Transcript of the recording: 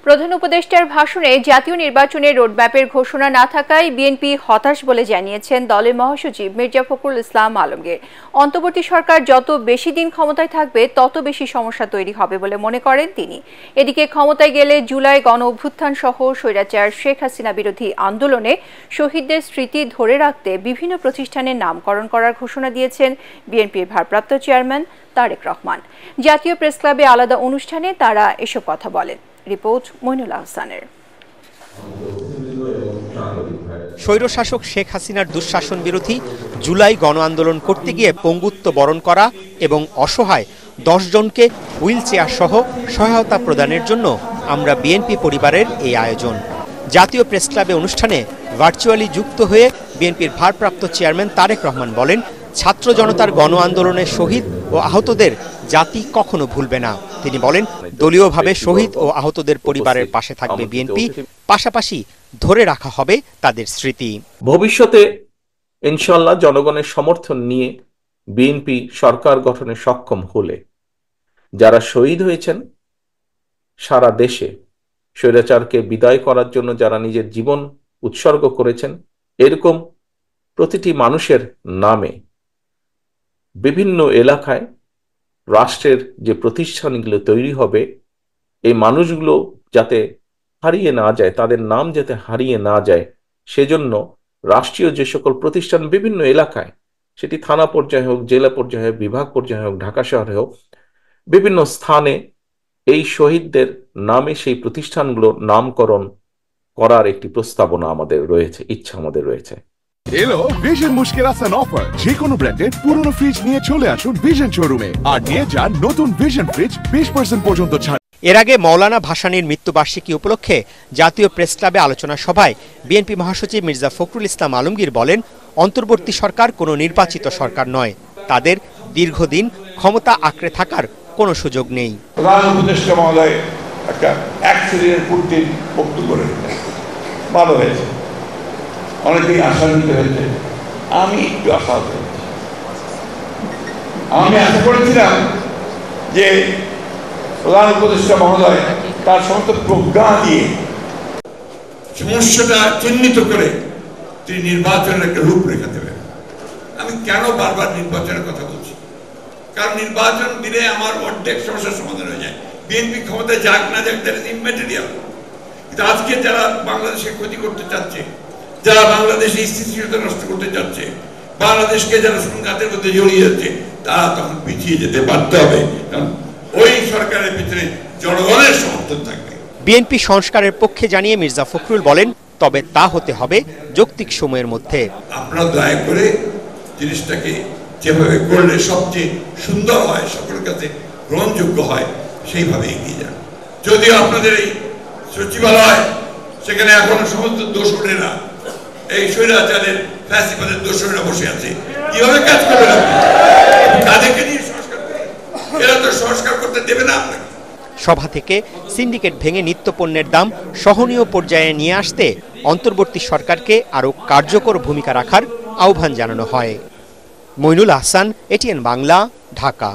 প্রধান উপদেষ্টার ভাষণে জাতীয় নির্বাচনের রোডম্যাপের ঘোষণা না থাকায় বিএনপি হতাশ বলে জানিয়েছেন দলের মহাসচিব মির্জা ফখরুল ইসলাম আলমগীর। অন্তর্বর্তী সরকার যত বেশি দিন ক্ষমতায় থাকবে তত বেশি সমস্যা তৈরি হবে বলে মনে করেন তিনি। এদিকে ক্ষমতায় গেলে জুলাই গণ অভ্যুত্থান সহ স্বৈরাচার শেখ হাসিনা বিরোধী আন্দোলনে শহীদদের স্মৃতি ধরে রাখতে বিভিন্ন প্রতিষ্ঠানের নামকরণ করার ঘোষণা দিয়েছেন বিএনপির ভারপ্রাপ্ত চেয়ারম্যান তারেক রহমান। জাতীয় প্রেসক্লাবে আলাদা অনুষ্ঠানে তারা এসব কথা বলেন। রিপোর্ট মইনুল আহসানের। স্বৈরশাসক শেখ হাসিনার দুঃশাসন বিরোধী জুলাই গণ আন্দোলন করতে গিয়ে পঙ্গুত্ব বরণ করা এবং অসহায় 10 জনকে হুইল চেয়ার সহ সহায়তা প্রদানের জন্য আমরা বিএনপি পরিবারের এই আয়োজন। জাতীয় প্রেসক্লাবে অনুষ্ঠানে ভার্চুয়ালি যুক্ত হয়ে বিএনপির ভারপ্রাপ্ত চেয়ারম্যান তারেক রহমান বলেন, ছাত্র জনতার গণ আন্দোলনের শহীদ ও আহতদের জাতি কখনো ভুলবে না। তিনি বলেন, দলীয়ভাবে শহীদ ও আহতদের পরিবারের পাশে থাকবে বিএনপি, পাশাপাশি ধরে রাখা হবে তাদের স্মৃতি। ভবিষ্যতে ইনশাআল্লাহ জনগণের সমর্থন নিয়ে বিএনপি সরকার গঠনে সক্ষম হলে যারা শহীদ হয়েছেন সারা দেশে, স্বৈরাচারকে বিদায় করার জন্য যারা নিজের জীবন উৎসর্গ করেছেন, এরকম প্রতিটি মানুষের নামে বিভিন্ন এলাকায় রাষ্ট্রের যে প্রতিষ্ঠানগুলো তৈরি হবে, এই মানুষগুলো যাতে হারিয়ে না যায়, তাদের নাম যাতে হারিয়ে না যায়, সেজন্য রাষ্ট্রীয় যে সকল প্রতিষ্ঠান বিভিন্ন এলাকায়, সেটি থানা পর্যায়ে হোক, জেলা পর্যায়ে হোক, বিভাগ পর্যায়ে হোক, ঢাকা শহরে হোক, বিভিন্ন স্থানে এই শহীদদের নামে সেই প্রতিষ্ঠানগুলো নামকরণ করার একটি প্রস্তাবনা আমাদের রয়েছে, ইচ্ছা আমাদের রয়েছে। এলো ভিশন মুশকিল আসান অফার। যে কোনো ব্র্যান্ডের পুরনো ফ্রিজ নিয়ে চলে আসুন ভিশন শোরুমে আর নিয়ে যান নতুন ভিশন ফ্রিজ 20% পর্যন্ত ছাড়। এর আগে মৌলানা ভাসানীর মৃত্যুবার্ষিকী উপলক্ষে জাতীয় প্রেসক্লাবে আলোচনা সভায় বিএনপি মহাসচিব মির্জা ফখরুল ইসলাম আলমগীর বলেন, অন্তর্বর্তী সরকার কোনো নির্বাচিত সরকার নয়, তাদের দীর্ঘদিন ক্ষমতা আঁকড়ে থাকার কোনো সুযোগ নেই। প্রধান উপদেষ্টা মহোদয় একটা অ্যাক্সিডেন্ট পূর্তির বক্তব্য রেখেছেন, ভালো হয়েছে, অনেকেই আশান্বিত হয়েছে, আমি একটু আশাহত হয়েছি। আমি আশা করেছিলাম যে প্রধান উপদেষ্টা মহোদয় তার সমস্ত প্রজ্ঞা দিয়ে সমস্যাটা চিহ্নিত করে তিনি নির্বাচনের একটা রূপরেখা দেবেন। আমি কেন বারবার নির্বাচনের কথা বলছি? কারণ নির্বাচন দিলে আমার অর্ধেক সমস্যার সমাধান হয়ে যায়। বিএনপি ক্ষমতায় যাক না যাক, দ্যাট ইজ ইম্যাটেরিয়াল। কিন্তু আজকে যারা বাংলাদেশে ক্ষতি করতে চাচ্ছে, যারা বাংলাদেশে স্থিতিশীলতা নষ্ট করতে চাচ্ছে, বাংলাদেশকে যারা সংঘাতের মধ্যে জড়িয়ে যাচ্ছে, তারা তখন পিছিয়ে যেতে বাধ্য হবে, কারণ ওই সরকারের ভিতরে জনগণের সমর্থন থাকবে। বিএনপি সংস্কারের পক্ষে জানিয়ে মির্জা ফখরুল বলেন, তবে তা হতে হবে যৌক্তিক সময়ের মধ্যে। আপনারা দয়া করে জিনিসটাকে যেভাবে করলে সবচেয়ে সুন্দর হয়, সকলের কাছে গ্রহণযোগ্য হয়, সেইভাবে এগিয়ে যান। যদিও আপনাদের এই সচিবালয়, সেখানে এখনো সমস্ত দোষরেরা, এই স্বৈরাচারের ফ্যাসিবাদের দোষরেরা বসে আছে, কিভাবে কাজ করবেন আপনি? তাদেরকে নিয়ে সংস্কার করবেন, এরা তো সংস্কার করতে দেবে না আপনাকে। সভা থেকে সিন্ডিকেট ভেঙে নিত্যপণ্যের দাম সহনীয় পর্যায়ে নিয়ে আসতে অন্তর্বর্তী সরকারকে আরও কার্যকর ভূমিকা রাখার আহ্বান জানানো হয়। মইনুল আহসান, এটিএন বাংলা, ঢাকা।